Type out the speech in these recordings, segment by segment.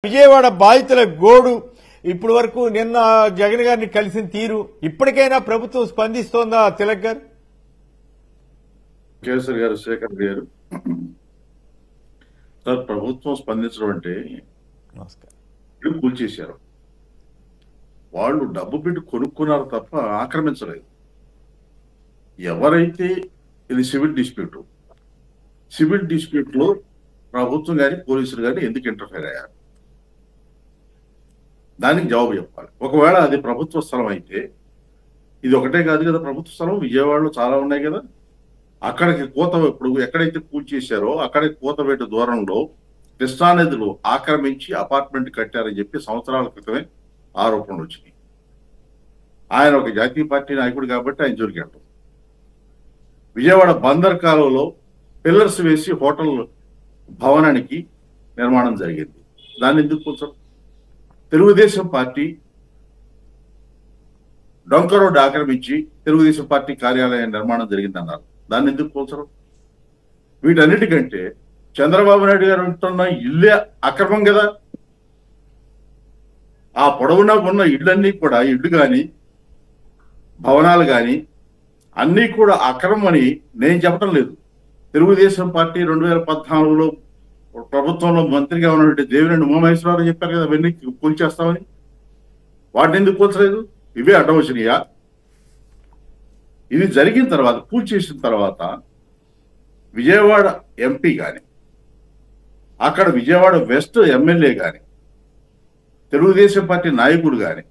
విజయవాడ బాధితుల గోడు ఇప్పటి వరకు నిన్న జగన్ గారిని కలిసిన తీరు ఇప్పటికైనా ప్రభుత్వం స్పందిస్తోందా తిలక్ గారు? కేసరి గారు, శేఖర్ గారు, సార్ ప్రభుత్వం స్పందించడం అంటే ఇల్లు కూల్చేశారు. వాళ్ళు డబ్బు పెట్టి కొనుక్కున్నారు తప్ప ఆక్రమించలేదు. ఎవరైతే ఇది సివిల్ డిస్ప్యూట్ లో ప్రభుత్వం కానీ పోలీసులు కానీ ఎందుకు ఇంటర్ఫైర్ అయ్యారు, దానికి జవాబు చెప్పాలి. ఒకవేళ అది ప్రభుత్వ స్థలం అయితే, ఇది ఒకటే కాదు కదా ప్రభుత్వ స్థలం, విజయవాడలో చాలా ఉన్నాయి కదా, అక్కడికి ఇప్పుడు ఎక్కడైతే కూల్చేశారో అక్కడికి కూతవేట దూరంలో కృష్ణానదిలో ఆక్రమించి అపార్ట్మెంట్ కట్టారని చెప్పి సంవత్సరాల క్రితమే ఆరోపణలు వచ్చినాయి. ఆయన ఒక జాతీయ పార్టీ నాయకుడు కాబట్టి ఆయన జోలికెళ్ళడం. విజయవాడ బందర్ కాలువలో పిల్లర్స్ వేసి హోటల్ భవనానికి నిర్మాణం జరిగింది. దాన్ని ఎందుకు కూల్చడం? తెలుగుదేశం పార్టీ డొంక రోడ్డు ఆక్రమించి తెలుగుదేశం పార్టీ కార్యాలయం నిర్మాణం జరిగిందన్నారు. దాన్ని ఎందుకు కూల్చడం? వీటన్నిటికంటే చంద్రబాబు నాయుడు గారు ఉంటున్న ఇల్లే అక్రమం కదా. ఆ పొడవునా ఉన్న ఇళ్ళన్నీ కూడా, ఇళ్ళు కానీ భవనాలు కానీ అన్నీ కూడా అక్రమం అని నేను చెప్పడం లేదు. తెలుగుదేశం పార్టీ 2014లో ప్రభుత్వంలో మంత్రిగా ఉన్నటువంటి దేవినేని ఉమామహేశ్వరరావు చెప్పారు కదా, అవన్నీ కూల్చేస్తామని. వాటిని ఎందుకు కూల్చలేదు? ఇవే అడ్డం వచ్చినాయా? ఇది జరిగిన తర్వాత, కూల్చేసిన తర్వాత విజయవాడ ఎంపీ కానీ, అక్కడ విజయవాడ వెస్ట్ ఎమ్మెల్యే కానీ, తెలుగుదేశం పార్టీ నాయకులు కానీ,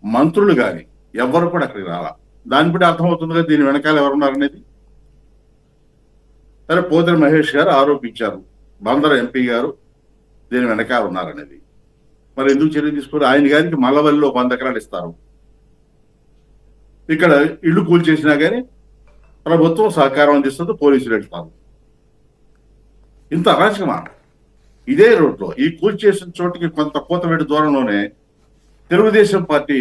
మంత్రులు కానీ ఎవరు కూడా అక్కడికి రాలా. దాన్ని బట్టి అర్థమవుతుంది కదా దీని వెనకాల ఎవరున్నారనేది. సరే, పోతిరి మహేష్ గారు ఆరోపించారు బందర్ ఎంపీ గారు దీని వెనకాల ఉన్నారనేది. మరి ఎందుకు చర్య తీసుకుని ఆయన గారికి మల్లవల్లిలో 100 ఎకరాలు ఇస్తారు, ఇక్కడ ఇల్లు కూల్చేసినా కానీ ప్రభుత్వం సహకారం అందిస్తుంది, పోలీసులు వెళ్తారు. ఇంత అరాచకమా? ఇదే రోడ్లో ఈ కూల్చేసిన చోటికి కొంత కూతవేటి దూరంలోనే తెలుగుదేశం పార్టీ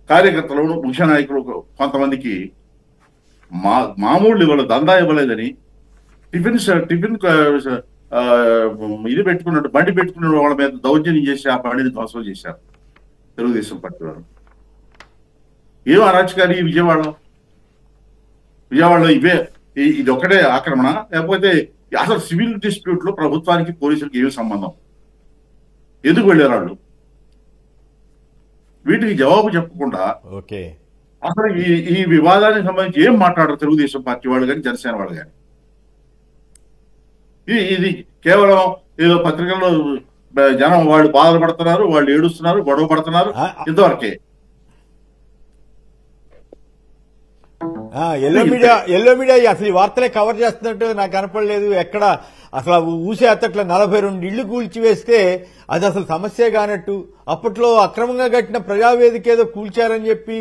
కార్యకర్తలు, ముఖ్య నాయకులు కొంతమందికి మామూలు ఇవ్వలేదు, దందా ఇవ్వలేదని టిఫిన్ ఇది పెట్టుకున్నట్టు బండి పెట్టుకున్న వాళ్ళ మీద దౌర్జన్యం చేసి ఆ బండిని ధ్వంసం చేశారు తెలుగుదేశం పార్టీ వారు. ఏం అరాచకాలు ఈ విజయవాడలో ఇవే. ఇది ఒకటే ఆక్రమణ, లేకపోతే అసలు సివిల్ డిస్ప్యూట్ లో ప్రభుత్వానికి పోలీసులకు ఏమి సంబంధం? ఎందుకు వెళ్ళారు వాళ్ళు? వీటికి జవాబు చెప్పకుండా అసలు ఈ వివాదానికి సంబంధించి ఏం మాట్లాడరు తెలుగుదేశం పార్టీ వాళ్ళు కానీ, జనసేన వాళ్ళు కానీ. ఇది కేవలం ఏదో పత్రికల్లో జనం వాళ్ళు బాధలు పడుతున్నారు, వాళ్ళు ఏడుస్తున్నారు, గొడవ పడుతున్నారు, ఇంతవరకే. ఎల్లో మీడియా అసలు ఈ వార్తలే కవర్ చేస్తున్నట్టు నాకు కనపడలేదు. ఎక్కడ అసలు ఊసే అత్తట్ల 42 ఇళ్లు కూల్చివేస్తే అది అసలు సమస్య కానట్టు, అప్పట్లో అక్రమంగా కట్టిన ప్రజావేదిక ఏదో కూల్చారని చెప్పి,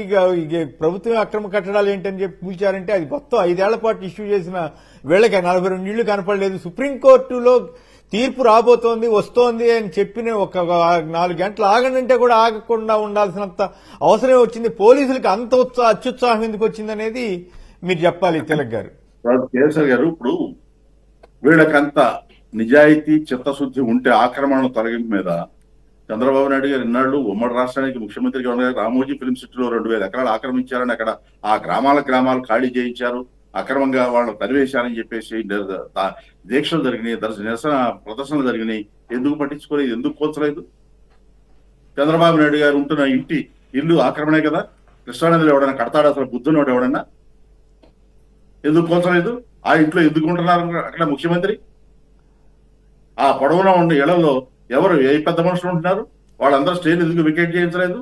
ప్రభుత్వం అక్రమ కట్టడాలు ఏంటని చెప్పి కూల్చారంటే అది మొత్తం 5 ఏళ్ల పాటు ఇష్యూ చేసిన వీళ్ళకి 42 ఇళ్లు కనపడలేదు. సుప్రీంకోర్టులో తీర్పు రాబోతోంది, వస్తోంది అని చెప్పిన ఒక 4 గంటలు ఆగనంటే కూడా ఆగకుండా ఉండాల్సినంత అవసరం వచ్చింది. పోలీసులకు అంత అత్యుత్సాహం ఎందుకు వచ్చిందనేది మీరు చెప్పాలి తిలక్ గారు. కేసర్ గారు, ఇప్పుడు వీళ్ళకంత నిజాయితీ చిత్తశుద్ధి ఉంటే ఆక్రమణ తొలగింపు మీద చంద్రబాబు నాయుడు గారు ఇన్నాళ్ళు ఉమ్మడి రాష్ట్రానికి ముఖ్యమంత్రిగా ఉండగా రామోజీ ఫిల్మ్ సిటీలో 2000 ఎకరాలు ఆక్రమించారని, అక్కడ ఆ గ్రామాలు ఖాళీ చేయించారు, అక్రమంగా వాళ్ళు తరివేశారని చెప్పేసి దీక్షలు జరిగినాయి, నిరసన ప్రదర్శనలు జరిగినాయి. ఎందుకు పట్టించుకోలేదు? ఎందుకు కూల్చలేదు? చంద్రబాబు నాయుడు గారు ఉంటున్న ఇల్లు ఆక్రమణే కదా. కృష్ణానదిలో ఎవడన్నా కడతాడు అసలు? బుద్ధునోడు ఎవడన్నా? ఎందుకు కూల్చలేదు? ఆ ఇంట్లో ఎందుకు ఉంటున్నారు అక్కడ ముఖ్యమంత్రి? ఆ పొడవున ఉన్న ఇళ్లలో ఎవరు ఏ పెద్ద మనుషులు ఉంటున్నారు? వాళ్ళందరూ స్టేజ్ ఎందుకు వికెట్ చేయించలేదు?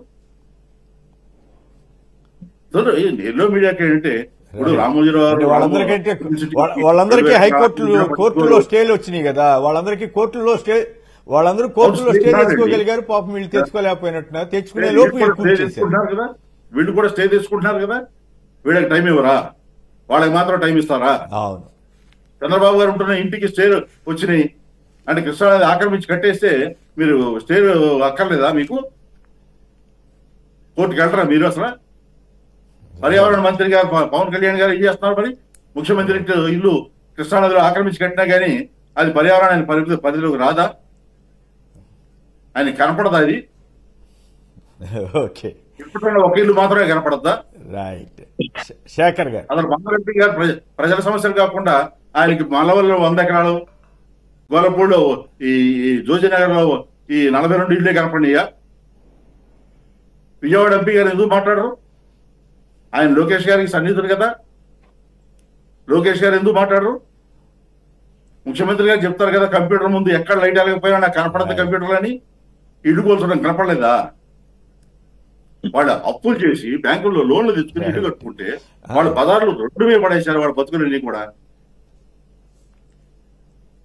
ఎల్లో మీడియాకి ఏంటంటే, ఇప్పుడు రామోజీరావు వాళ్ళందరికీ కోర్టులో స్టేలు వచ్చినాయి కదా, వాళ్ళందరూ కోర్టులో స్టే తెచ్చుకోగలిగారు. పాపం వీళ్ళు తెచ్చుకోలేకపోయినట్టున్నారు. తెచ్చుకునే లోపు కదా, వీళ్ళు కూడా స్టే తీసుకుంటున్నారు కదా. వీళ్ళకి టైం ఇవ్వరా? వాళ్ళకి మాత్రం టైం ఇస్తారా? అవును. చంద్రబాబు గారు ఉంటున్న ఇంటికి స్టే వచ్చినాయి అంటే కృష్ణానది ఆక్రమించి కట్టేస్తే మీరు స్టే అక్కర్లేదా? మీకు కోర్టుకి వెళ్ళరా మీరు? అసలు పర్యావరణ మంత్రి గారు పవన్ కళ్యాణ్ గారు ఏం చేస్తున్నారు? మరి ముఖ్యమంత్రి ఇల్లు కృష్ణానదిలో ఆక్రమించి కట్టినా గానీ అది పర్యావరణానికి పరిధిలోకి రాదా? ఆయన కనపడదా అది? ఓకే, ఇప్పట్లో ఒక ఇల్లు మాత్రమే కనపడద్దా? రైట్. శేఖర్ గారు, అసలు మంగళరెడ్డి గారు ప్రజల సమస్యలు కాకుండా ఆయనకి మలవల్లో 100 ఎకరాలు, గోలపూడిలో ఈ జోజినగర్ లో ఈ 42 ఇళ్ళే కనపడినాయా? విజయవాడ ఎంపీ గారు ఎందుకు మాట్లాడరు? ఆయన లోకేష్ గారికి సన్నిహితుడు కదా, లోకేష్ గారు ఎందుకు మాట్లాడరు? ముఖ్యమంత్రి గారు చెప్తారు కదా, కంప్యూటర్ ముందు ఎక్కడ లైట్ వెళ్ళకపోయినా నాకు కనపడదు కంప్యూటర్ అని. ఇల్లు కోల్చడం కనపడలేదా? వాళ్ళు అప్పులు చేసి బ్యాంకుల్లో లోన్లు తెచ్చుకుని ఇల్లు కట్టుకుంటే వాళ్ళు పదార్లు రోడ్డు మీద పడేశారు వాళ్ళ బతుకులన్నీ కూడా.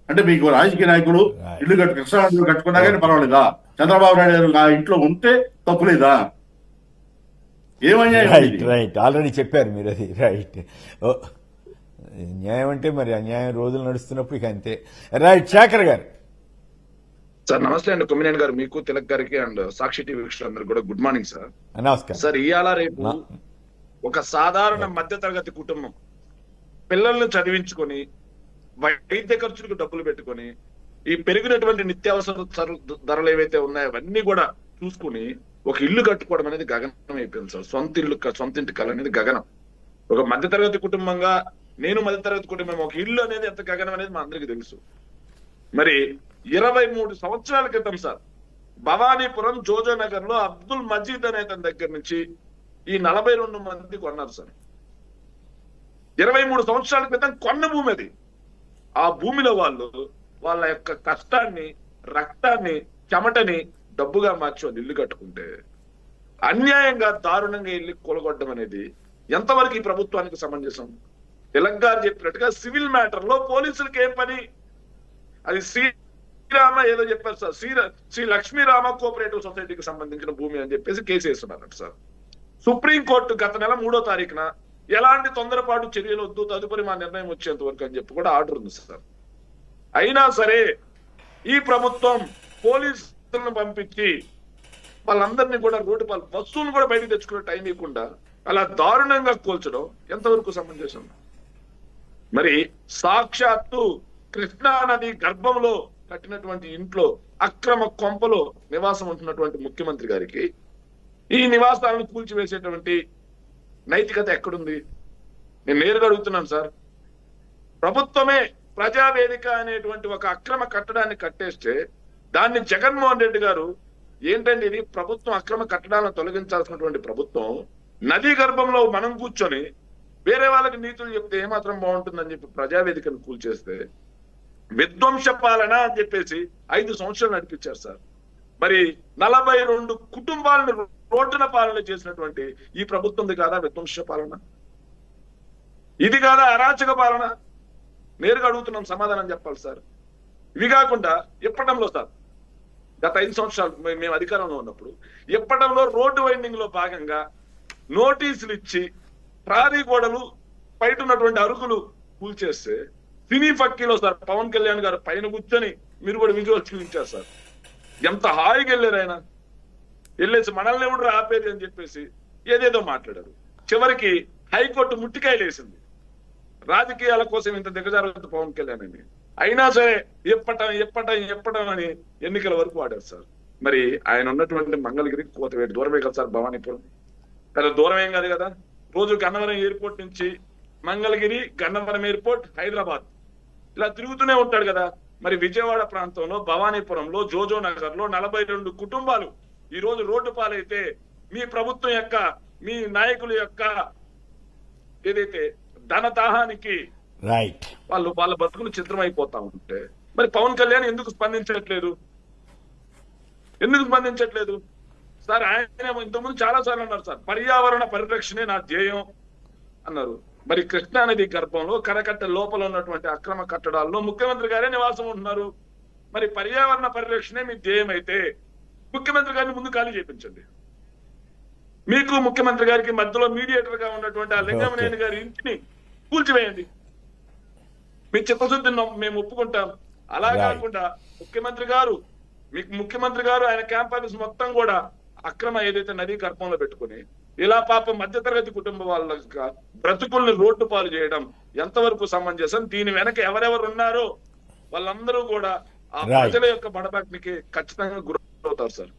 అంటే మీకు రాజకీయ నాయకులు ఇల్లు కృష్ణానదిలో కట్టుకున్నా కానీ పర్వాలేదా? చంద్రబాబు నాయుడు గారు నా ఇంట్లో ఉంటే తప్పులేదా? ఏమన్యాయం? రైట్ రైట్, ఆల్రెడీ చెప్పారు మీరు అది. రైట్, న్యాయం అంటే మరి అన్యాయం రోజులు నడుస్తున్నప్పుడు ఇక అంతే. రైట్, శేఖర్ గారు. సార్ నమస్తే అండి, కొమ్మినేని గారు, మీకు తిలక్ గారికి అండ్ సాక్షి టీవీ వీక్షకులందరికీ కూడా గుడ్ మార్నింగ్ సార్. నమస్కారం సార్. ఇవాళ రేపు ఒక సాధారణ మధ్య తరగతి కుటుంబం పిల్లల్ని చదివించుకొని వైద్య ఖర్చులకు డబ్బులు పెట్టుకొని ఈ పెరిగినటువంటి నిత్యావసర ధరలు ఏవైతే ఉన్నాయో అవన్నీ కూడా చూసుకుని ఒక ఇల్లు కట్టుకోవడం అనేది గగనం అయిపోయింది సార్. సొంత ఇంటి కళ అనేది గగనం. ఒక మధ్యతరగతి కుటుంబంగా, నేను మధ్యతరగతి కుటుంబం, ఒక ఇల్లు అనేది ఎంత గగనం అనేది మా అందరికీ తెలుసు. మరి 23 సంవత్సరాల క్రితం సార్ భవానీపురం జోజో నగర్ లో అబ్దుల్ మజీద్ అనే తన దగ్గర నుంచి ఈ 42 మంది కొన్నారు సార్. 23 సంవత్సరాల క్రితం కొన్న భూమి అది. ఆ భూమిలో వాళ్ళు వాళ్ళ యొక్క కష్టాన్ని, రక్తాన్ని, చెమటని డబ్బుగా మార్చి వాళ్ళు ఇల్లు కట్టుకుంటే అన్యాయంగా, దారుణంగా ఇల్లు కూలగొట్టడం అనేది ఎంతవరకు ఈ ప్రభుత్వానికి సమంజసం? తిలక్ గారు చెప్పినట్టుగా సివిల్ మ్యాటర్ లో పోలీసులకు ఏం పని? అది శ్రీరామ ఏదో చెప్పారు సార్, శ్రీ లక్ష్మీరామ కోఆపరేటివ్ సొసైటీకి సంబంధించిన భూమి అని చెప్పేసి కేసు వేస్తున్నారట సార్. సుప్రీంకోర్టు గత నెల 3వ తారీఖున ఎలాంటి తొందరపాటు చర్యలు వద్దు, తదుపరి మా నిర్ణయం వచ్చేంత వరకు అని చెప్పి కూడా ఆర్డర్ ఉంది సార్. అయినా సరే ఈ ప్రభుత్వం పోలీసులను పంపించి వాళ్ళందరినీ కూడా రోడ్డు పాలు, వస్తువులను కూడా బయటకు తెచ్చుకునే టైం ఇవ్వకుండా అలా దారుణంగా కూల్చడం ఎంతవరకు సమంజసం? మరి సాక్షాత్తు కృష్ణా నది గర్భంలో కట్టినటువంటి ఇంట్లో, అక్రమ కొంపలో నివాసం ఉంటున్నటువంటి ముఖ్యమంత్రి గారికి ఈ నివాసాలను కూల్చివేసేటువంటి నైతికత ఎక్కడుంది? నేను నేరుగా అడుగుతున్నాను సార్. ప్రభుత్వమే ప్రజావేదిక అనేటువంటి ఒక అక్రమ కట్టడాన్ని కట్టేస్తే దాన్ని జగన్మోహన్ రెడ్డి గారు ఏంటంటే ఇది ప్రభుత్వం అక్రమ కట్టడాలను తొలగించాల్సినటువంటి ప్రభుత్వం నదీ గర్భంలో మనం కూర్చొని వేరే వాళ్ళకి నీతులు చెప్తే ఏమాత్రం బాగుంటుందని చెప్పి ప్రజావేదికను కూల్చేస్తే విధ్వంస పాలన అని చెప్పేసి 5 సంవత్సరాలు నడిపించారు సార్. మరి 42 కుటుంబాలను రోడ్డున పాలన చేసినటువంటి ఈ ప్రభుత్వంది కాదా విధ్వంస పాలన? ఇది కాదా అరాచక పాలన? నేరుగా అడుగుతున్నాం, సమాధానం చెప్పాలి సార్. ఇవి కాకుండా ఇప్పటంలో సార్ గత 5 సంవత్సరాలు మేము అధికారంలో ఉన్నప్పుడు ఇప్పటంలో రోడ్డు వైండింగ్ లో భాగంగా నోటీసులు ఇచ్చి ప్రారీ గోడలు, బయట ఉన్నటువంటి అరుగులు కూల్చేస్తే సినీ ఫక్కీలో సార్ పవన్ కళ్యాణ్ గారు పైన కూర్చొని మీరు కూడా విజువల్ చూపించారు సార్. ఎంత హాయిగా వెళ్ళారు ఆయన. వెళ్ళేసి మనల్ని ఎవరు ఆపేది అని చెప్పేసి ఏదేదో మాట్లాడారు. చివరికి హైకోర్టు ముట్టికాయలు వేసింది. రాజకీయాల కోసం ఇంత దిగజారుతుంది పవన్ కళ్యాణ్ అని. అయినా సరే ఎప్పటం అని ఎన్నికల వరకు వాడారు సార్. మరి ఆయన ఉన్నటువంటి మంగళగిరి కోతవేటి దూరమే కదా సార్, భవానీపురం పెద్ద దూరం ఏం కాదు కదా. రోజు గన్నవరం ఎయిర్పోర్ట్ నుంచి మంగళగిరి, గన్నవరం ఎయిర్పోర్ట్, హైదరాబాద్ ఇలా తిరుగుతూనే ఉంటాడు కదా. మరి విజయవాడ ప్రాంతంలో భవానీపురంలో జోజో నగర్ లో 42 కుటుంబాలు ఈ రోజు రోడ్డు పాలైతే మీ ప్రభుత్వం యొక్క, మీ నాయకుల యొక్క ఏదైతే ధనదాహానికి వాళ్ళ బతుకులు చిత్రమైపోతా ఉంటే మరి పవన్ కళ్యాణ్ ఎందుకు స్పందించట్లేదు? సార్ ఆయన ఇంతకుముందు చాలా సార్లు అన్నారు సార్, పర్యావరణ పరిరక్షణే నా ధ్యేయం అన్నారు. మరి కృష్ణానది గర్భంలో కరకట్ట లోపల ఉన్నటువంటి అక్రమ కట్టడాల్లో ముఖ్యమంత్రి గారే నివాసం ఉంటున్నారు. మరి పర్యావరణ పరిరక్షణే మీ ధ్యేయం అయితే ముఖ్యమంత్రి గారిని ముందు ఖాళీ చేయించండి. మీకు ముఖ్యమంత్రి గారికి మధ్యలో మీడియేటర్ గా ఉన్నటువంటి ఆ లింగమనేని గారి ఇంటిని కూల్చివేయండి. మీ చిత్తశుద్ధిని మేము ఒప్పుకుంటాం. అలా కాకుండా ముఖ్యమంత్రి గారు ఆయన క్యాంపస్ మొత్తం కూడా అక్రమ ఏదైతే నదీ గర్భంలో పెట్టుకుని ఇలా పాపం మధ్యతరగతి కుటుంబ వాళ్ళ బ్రతుకుల్ని రోడ్డు పాలు చేయడం ఎంతవరకు సమంజసం? దీని వెనక ఎవరెవరు ఉన్నారో వాళ్ళందరూ కూడా ఆ ప్రజల యొక్క బడబాగ్నికి ఖచ్చితంగా గురవుతారు. అయిపోతారు సార్.